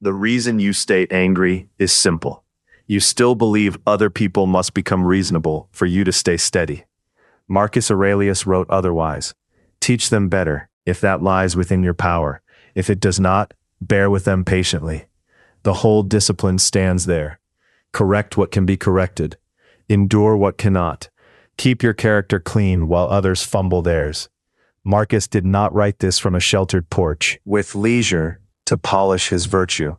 The reason you stay angry is simple. You still believe other people must become reasonable for you to stay steady. Marcus Aurelius wrote otherwise. Teach them better, if that lies within your power. If it does not, bear with them patiently. The whole discipline stands there. Correct what can be corrected. Endure what cannot. Keep your character clean while others fumble theirs. Marcus did not write this from a sheltered porch, with leisure to polish his virtue.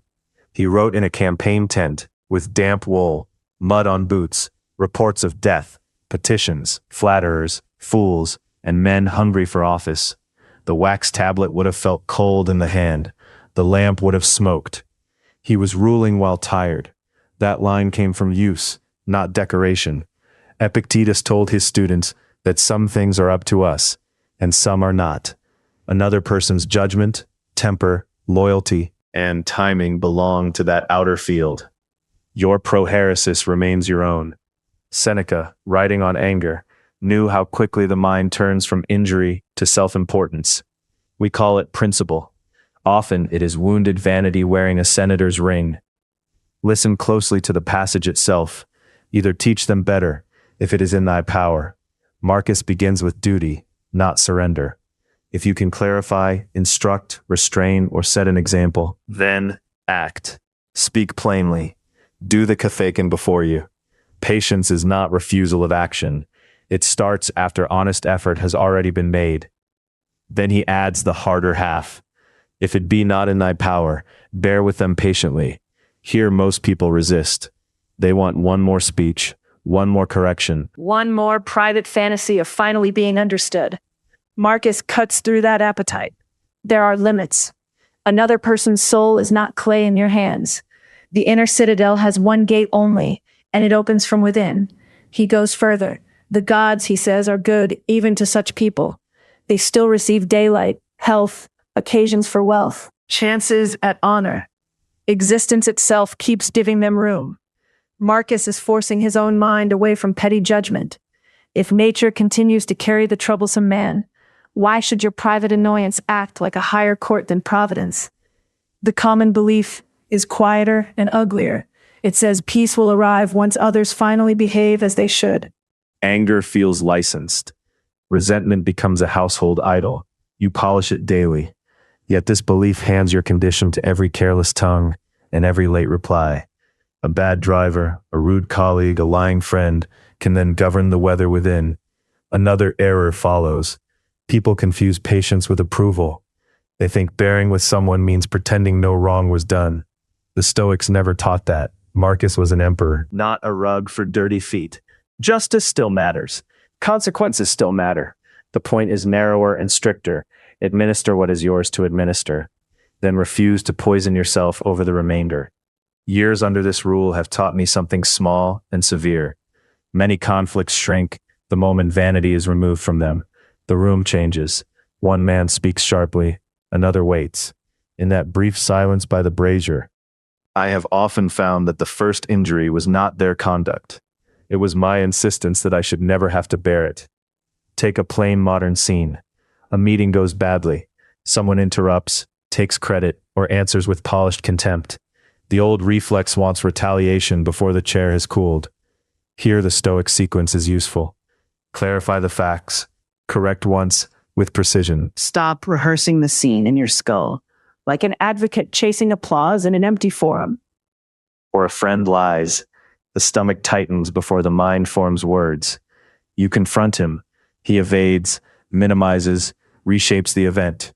He wrote in a campaign tent, with damp wool, mud on boots, reports of death, petitions, flatterers, fools, and men hungry for office. The wax tablet would have felt cold in the hand. The lamp would have smoked. He was ruling while tired. That line came from use, not decoration. Epictetus told his students that some things are up to us, and some are not. Another person's judgment, temper, loyalty, and timing belong to that outer field. Your prohairesis remains your own. Seneca, writing on anger, knew how quickly the mind turns from injury to self-importance. We call it principle. Often it is wounded vanity wearing a senator's ring. Listen closely to the passage itself. Either teach them better, if it is in thy power. Marcus begins with duty, not surrender. If you can clarify, instruct, restrain, or set an example, then act. Speak plainly. Do the cathachen before you. Patience is not refusal of action. It starts after honest effort has already been made. Then he adds the harder half. If it be not in thy power, bear with them patiently. Here most people resist. They want one more speech, one more correction, one more private fantasy of finally being understood. Marcus cuts through that appetite. There are limits. Another person's soul is not clay in your hands. The inner citadel has one gate only, and it opens from within. He goes further. The gods, he says, are good even to such people. They still receive daylight, health, occasions for wealth, chances at honor. Existence itself keeps giving them room. Marcus is forcing his own mind away from petty judgment. If nature continues to carry the troublesome man, why should your private annoyance act like a higher court than providence? The common belief is quieter and uglier. It says peace will arrive once others finally behave as they should. Anger feels licensed. Resentment becomes a household idol. You polish it daily. Yet this belief hands your condition to every careless tongue and every late reply. A bad driver, a rude colleague, a lying friend can then govern the weather within. Another error follows. People confuse patience with approval. They think bearing with someone means pretending no wrong was done. The Stoics never taught that. Marcus was an emperor, not a rug for dirty feet. Justice still matters. Consequences still matter. The point is narrower and stricter. Administer what is yours to administer. Then refuse to poison yourself over the remainder. Years under this rule have taught me something small and severe. Many conflicts shrink the moment vanity is removed from them. The room changes. One man speaks sharply, another waits. In that brief silence by the brazier, I have often found that the first injury was not their conduct. It was my insistence that I should never have to bear it. Take a plain modern scene. A meeting goes badly. Someone interrupts, takes credit, or answers with polished contempt. The old reflex wants retaliation before the chair has cooled. Here the Stoic sequence is useful. Clarify the facts. Correct once, with precision. Stop rehearsing the scene in your skull, like an advocate chasing applause in an empty forum. Or a friend lies. The stomach tightens before the mind forms words. You confront him. He evades, minimizes, reshapes the event.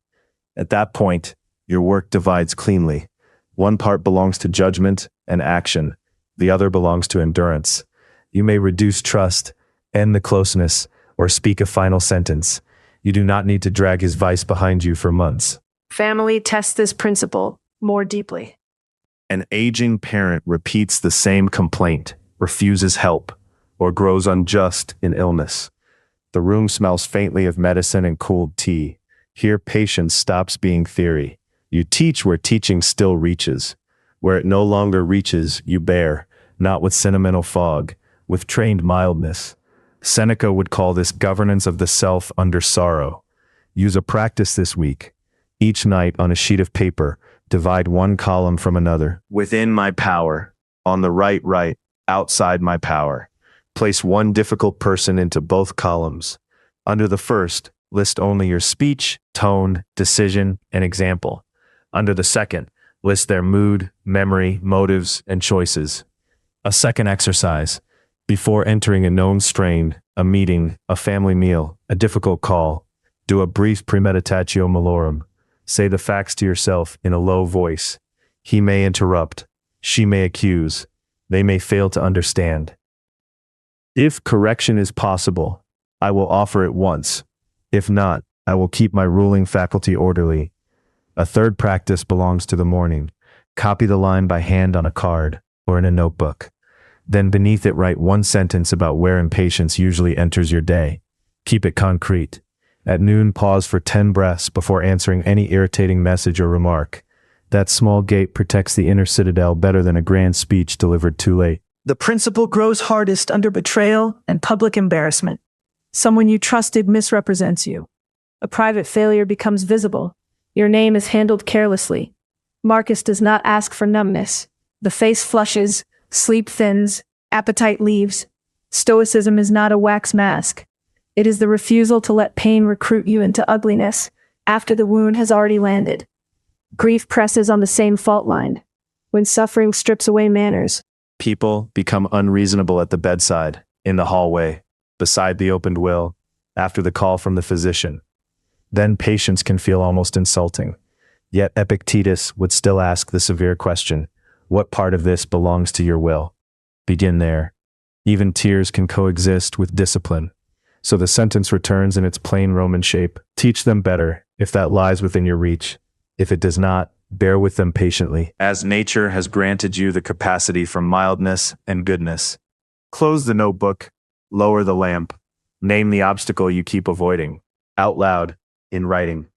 At that point, your work divides cleanly. One part belongs to judgment and action. The other belongs to endurance. You may reduce trust, end the closeness, or speak a final sentence. You do not need to drag his vice behind you for months. Family tests this principle more deeply. An aging parent repeats the same complaint, refuses help, or grows unjust in illness. The room smells faintly of medicine and cooled tea. Here patience stops being theory. You teach where teaching still reaches. Where it no longer reaches, you bear, not with sentimental fog, with trained mildness. Seneca would call this governance of the self under sorrow. Use a practice this week. Each night on a sheet of paper, Divide one column from another. Within my power. On the right, outside my power. Place one difficult person into both columns. Under the first, list only your speech, tone, decision, and example. Under the second, list their mood, memory, motives, and choices. A second exercise. Before entering a known strain, a meeting, a family meal, a difficult call, do a brief premeditatio malorum. Say the facts to yourself in a low voice. He may interrupt. She may accuse. They may fail to understand. If correction is possible, I will offer it once. If not, I will keep my ruling faculty orderly. A third practice belongs to the morning. Copy the line by hand on a card or in a notebook. Then beneath it write one sentence about where impatience usually enters your day. Keep it concrete. At noon, pause for 10 breaths before answering any irritating message or remark. That small gate protects the inner citadel better than a grand speech delivered too late. The principle grows hardest under betrayal and public embarrassment. Someone you trusted misrepresents you. A private failure becomes visible. Your name is handled carelessly. Marcus does not ask for numbness. The face flushes, sleep thins, appetite leaves. Stoicism is not a wax mask. It is the refusal to let pain recruit you into ugliness after the wound has already landed. Grief presses on the same fault line. When suffering strips away manners, People become unreasonable at the bedside, in the hallway, beside the opened will, after the call from the physician. Then patience can feel almost insulting. Yet Epictetus would still ask the severe question, what part of this belongs to your will? Begin there. Even tears can coexist with discipline. So the sentence returns in its plain Roman shape. Teach them better, if that lies within your reach. If it does not, bear with them patiently, as nature has granted you the capacity for mildness and goodness. Close the notebook, lower the lamp, name the obstacle you keep avoiding, out loud, in writing.